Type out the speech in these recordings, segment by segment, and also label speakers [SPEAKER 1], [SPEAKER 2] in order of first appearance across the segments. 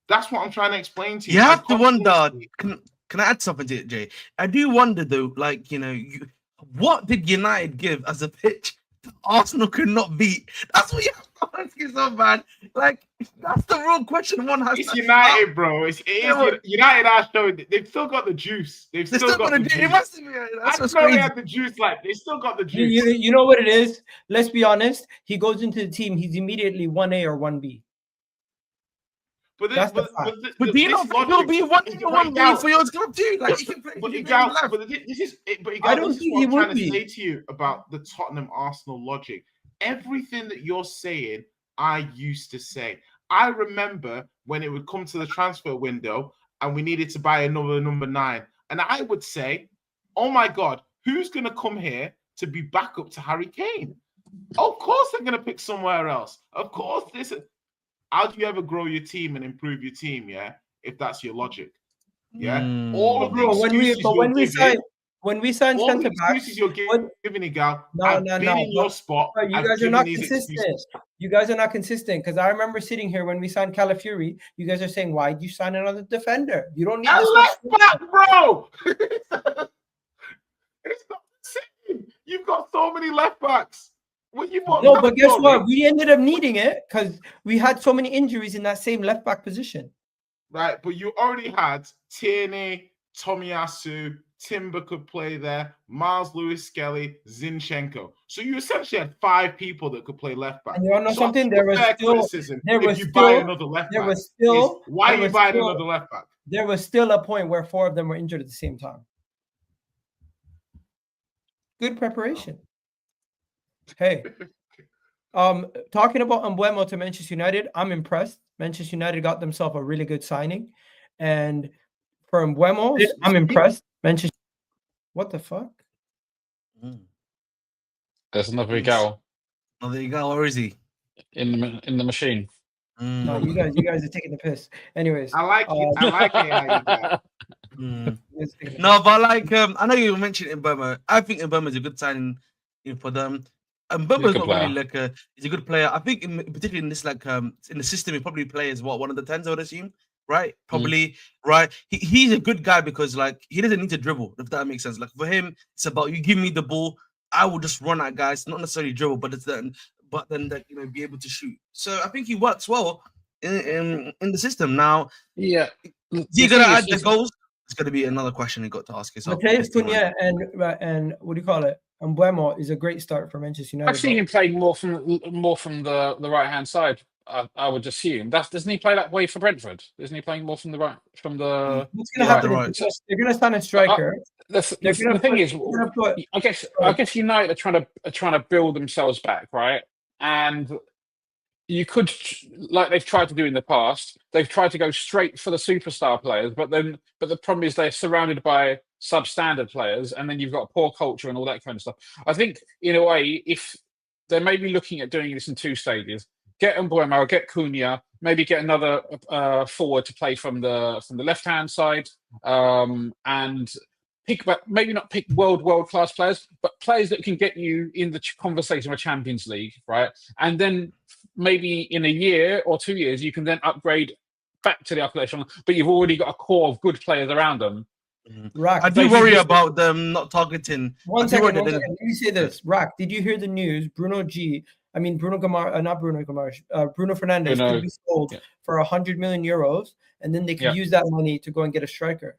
[SPEAKER 1] That's what I'm trying to explain to you.
[SPEAKER 2] You have to wonder. Can I add something to it, Jay? I do wonder though, like, what did United give as a pitch that Arsenal could not beat? That's what you have to ask yourself, man. Like, that's the real question one has.
[SPEAKER 1] It's United, bro. It is United are showing. They've still got the juice. They've still got the juice. It must be. That's what's crazy. They had the juice. Like, they still got the juice.
[SPEAKER 3] You know what it is? Let's be honest. He goes into the team. He's immediately 1A or 1B.
[SPEAKER 1] But
[SPEAKER 2] do you not think he'll be 1B for your club too? Like, he can play.
[SPEAKER 1] But this is what I'm trying to say to you about the Tottenham Arsenal logic. Everything that you're saying, I used to say. I remember when it would come to the transfer window and we needed to buy another number 9, and I would say, "Oh my God, who's going to come here to be backup to Harry Kane?" Of course, they're going to pick somewhere else. Of course, this. How do you ever grow your team and improve your team? Yeah, if that's your logic. Yeah, all of the excuses
[SPEAKER 3] when we signed centre backs,
[SPEAKER 1] you're giving Egal. I've been in your spot.
[SPEAKER 3] You guys are not consistent. You guys are not consistent because I remember sitting here when we signed Calafiori. You guys are saying, "Why did you sign another defender? You don't need
[SPEAKER 1] a left back, bro." It's not the same. You've got so many left backs.
[SPEAKER 3] No, but guess what? We ended up needing it because we had so many injuries in that same left back position.
[SPEAKER 1] Right, but you already had Tierney, Tomiyasu, Timber could play there, Miles Lewis-Skelly, Zinchenko. So you essentially had 5 people that could play left back.
[SPEAKER 3] And you know something? There was still
[SPEAKER 1] buy another left back. Why are you buying another left back?
[SPEAKER 3] There was still a point where 4 of them were injured at the same time. Good preparation. Hey, talking about Mbeumo to Manchester United, I'm impressed. Manchester United got themselves a really good signing, and for Mbeumo, I'm impressed. Manchester, what the fuck?
[SPEAKER 4] There's another Egal.
[SPEAKER 2] Another Egal, where is he?
[SPEAKER 4] In the machine.
[SPEAKER 3] No, you guys are taking the piss. Anyways,
[SPEAKER 1] I like it.
[SPEAKER 2] No, but like I know you mentioned Mbeumo. I think Mbeumo is a good signing for them. Mbeumo is not really like he's a good player. I think particularly in this in the system he probably plays one of the 10s, I would assume, right? Probably right. He's a good guy because like he doesn't need to dribble, if that makes sense. Like for him, it's about you give me the ball, I will just run at guys, not necessarily dribble, but then be able to shoot. So I think he works well in the system. Now,
[SPEAKER 4] yeah,
[SPEAKER 2] you're gonna add the goals. It's gonna be another question you got to ask yourself.
[SPEAKER 3] Mateus Cunha and what do you call it? Mbeumo is a great start for Manchester United.
[SPEAKER 4] I've seen him playing more from the right hand side. I would assume doesn't he play that way for Brentford? Isn't he playing more from the right? What's going to
[SPEAKER 3] happen? They're going to sign a striker.
[SPEAKER 4] The thing is, I guess United are trying to build themselves back, right? And you could, like they've tried to do in the past, they've tried to go straight for the superstar players, but the problem is they're surrounded by substandard players, and then you've got poor culture and all that kind of stuff. I think, in a way, if they're maybe looking at doing this in 2 stages, get Mbeumo, get Cunha, maybe get another forward to play from the left-hand side, and maybe not pick world-class players, but players that can get you in the conversation with Champions League, right? And then maybe in a year or 2 years, you can then upgrade back to the upper echelon, but you've already got a core of good players around them.
[SPEAKER 3] Rack,
[SPEAKER 2] I do worry about them not targeting.
[SPEAKER 3] One second. Let me say this. Rack, did you hear the news? Bruno Fernandes could be sold for 100 million euros, and then they could use that money to go and get a striker.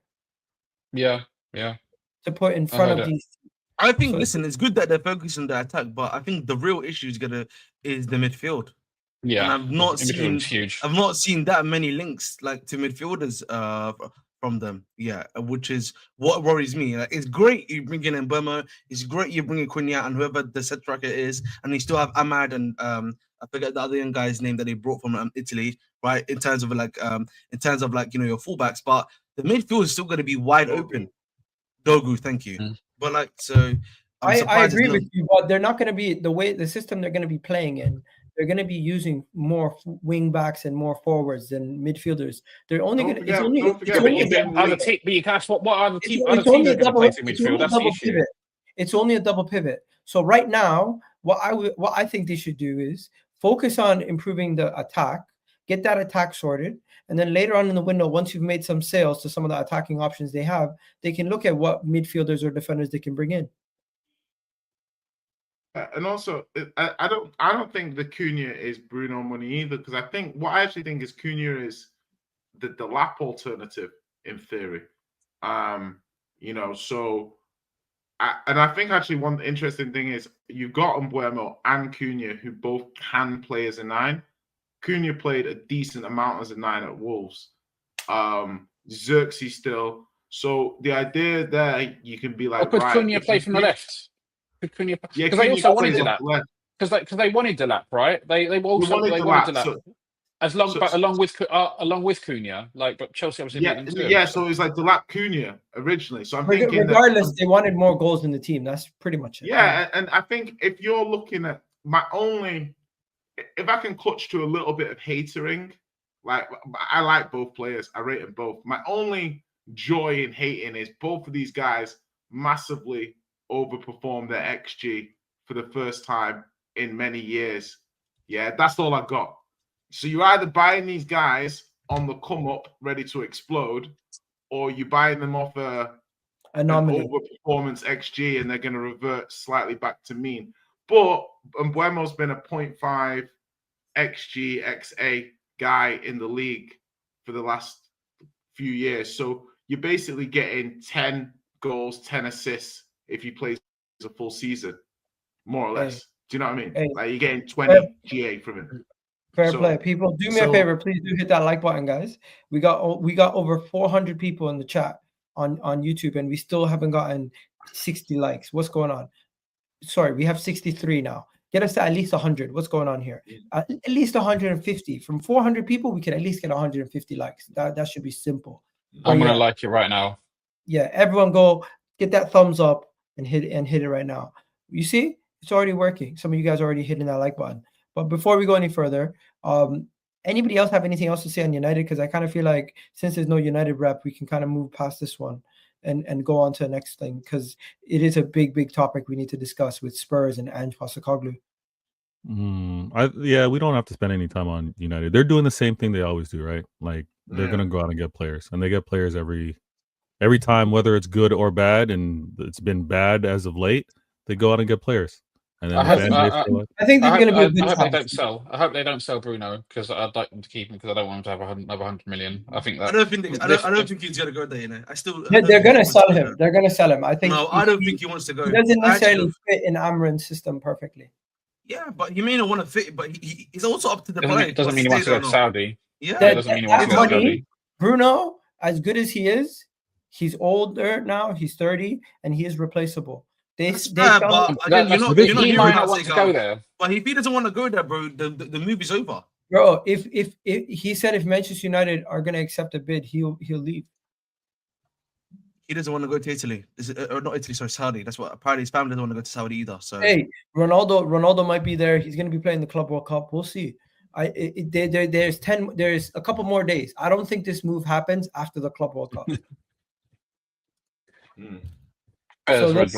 [SPEAKER 4] Yeah.
[SPEAKER 3] To put in front of these.
[SPEAKER 2] I think, listen, it's good that they're focusing on the attack, but I think the real issue is the midfield.
[SPEAKER 4] Yeah,
[SPEAKER 2] and I've not seen that many links like to midfielders from them. Yeah, which is what worries me. Like, it's great you bring in Mbeumo. It's great you bring in Cunha and whoever the set striker is, and you still have Ahmad and I forget the other young guy's name that they brought from Italy, right? In terms of your fullbacks, but the midfield is still going to be wide open. Dogu, thank you. But
[SPEAKER 3] I agree with you, but they're not going to be the system they're going to be playing in. They're going to be using more wing backs and more forwards than midfielders. They're only going to. It's only a double pivot. So right now, what I think they should do is focus on improving the attack, get that attack sorted, and then later on in the window, once you've made some sales to some of the attacking options they have, they can look at what midfielders or defenders they can bring in.
[SPEAKER 1] And also, I don't think the Cunha is Bruno money either, because I think what I actually think is Cunha is the lap alternative in theory. You know, so I think actually one interesting thing is you've got Mbeumo and Cunha who both can play as a 9. Cunha played a decent amount as a 9 at Wolves. Xerxes still. So the idea there, you can be like,
[SPEAKER 4] could Cunha play from the left? Because they also wanted Delap. Because they wanted Delap, right? They wanted Delap. Along with Cunha, but Chelsea obviously
[SPEAKER 1] yeah. So it's like Delap Cunha originally. So I'm thinking
[SPEAKER 3] regardless, they wanted more goals in the team. That's pretty much it.
[SPEAKER 1] Yeah, and I think if you're looking at if I can clutch to a little bit of hatering, like I like both players, I rate them both. My only joy in hating is both of these guys massively overperformed their XG for the first time in many years. Yeah, that's all I got. So you're either buying these guys on the come up, ready to explode, or you're buying them off an overperformance XG, and they're going to revert slightly back to mean. But Mbeumo's been a 0.5 XG XA guy in the league for the last few years. So you're basically getting 10 goals, 10 assists if he plays a full season, more or less. Do you know what I mean? Like you're getting 20 GA from him.
[SPEAKER 3] Fair play. People, do me a favor. Please do hit that like button, guys. We got over 400 people in the chat on YouTube, and we still haven't gotten 60 likes. What's going on? Sorry, we have 63 now. Get us to at least 100. What's going on here? At least 150. From 400 people, we can at least get 150 likes. That should be simple.
[SPEAKER 4] I'm gonna like it right now.
[SPEAKER 3] Yeah, everyone go get that thumbs up and hit it right now. You see, it's already working. Some of you guys are already hitting that like button. But before we go any further, anybody else have anything else to say on United? Because I kind of feel like since there's no United rep, we can kind of move past this one and go on to the next thing, because it is a big topic we need to discuss with Spurs and Ange Postecoglou.
[SPEAKER 5] Yeah, we don't have to spend any time on United. They're doing the same thing they always do, right? Like they're gonna go out and get players, and they get players every time, whether it's good or bad, and it's been bad as of late. They go out and get players. And then
[SPEAKER 3] I think they're going to be a good
[SPEAKER 4] I hope they don't sell Bruno, because I'd like them to keep him, because I don't want them to have another 100 million. I think that
[SPEAKER 2] I don't think he's going to go there. You know,
[SPEAKER 3] they're going to sell him. They're going to sell him. I think.
[SPEAKER 2] No, I don't think he wants to go.
[SPEAKER 3] He doesn't necessarily fit in Amrin's system perfectly.
[SPEAKER 2] Yeah, but he may not want to fit. But he's also up to the player.
[SPEAKER 4] Doesn't mean he wants to go to Saudi.
[SPEAKER 2] Yeah,
[SPEAKER 4] doesn't mean he wants to go to Saudi.
[SPEAKER 3] Bruno, as good as he is, he's older now. He's 30, and he is replaceable. He might not
[SPEAKER 4] want to go there.
[SPEAKER 2] But if he doesn't want to go there, bro, the movie's over.
[SPEAKER 3] Bro, if he said if Manchester United are going to accept a bid, he'll leave.
[SPEAKER 2] He doesn't want to go to Italy, or not Italy, sorry, Saudi. That's what apparently his family doesn't want to go to Saudi either. So
[SPEAKER 3] hey, Ronaldo might be there. He's going to be playing the Club World Cup. We'll see. There's a couple more days. I don't think this move happens after the Club World Cup. So there's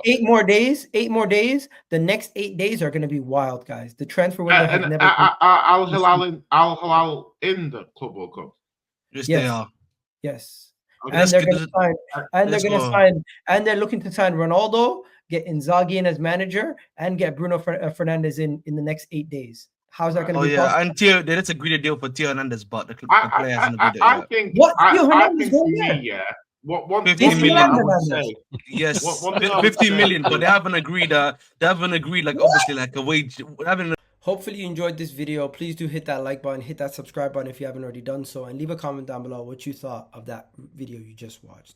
[SPEAKER 3] 8 more days. 8 more days. The next 8 days are going to be wild, guys. The transfer window has never.
[SPEAKER 1] Al Hilal in the Club World Cup.
[SPEAKER 2] Yes, they are.
[SPEAKER 3] Yes, okay. And they're going to sign. And they're going to sign. And they're looking to sign Ronaldo, get Inzaghi in as manager, and get Bruno Fernandes in the next 8 days. How's that going to be?
[SPEAKER 2] Oh yeah, and Theo, that's a great deal for Theo Hernandez, but the player hasn't agreed
[SPEAKER 1] I think.
[SPEAKER 3] What? Theo
[SPEAKER 1] Hernandez for me, yeah. What
[SPEAKER 2] 15 million? I would say. Yes, 15 million, but they haven't agreed. Like obviously, like a wage.
[SPEAKER 3] Hopefully you enjoyed this video. Please do hit that like button, hit that subscribe button if you haven't already done so, and leave a comment down below what you thought of that video you just watched.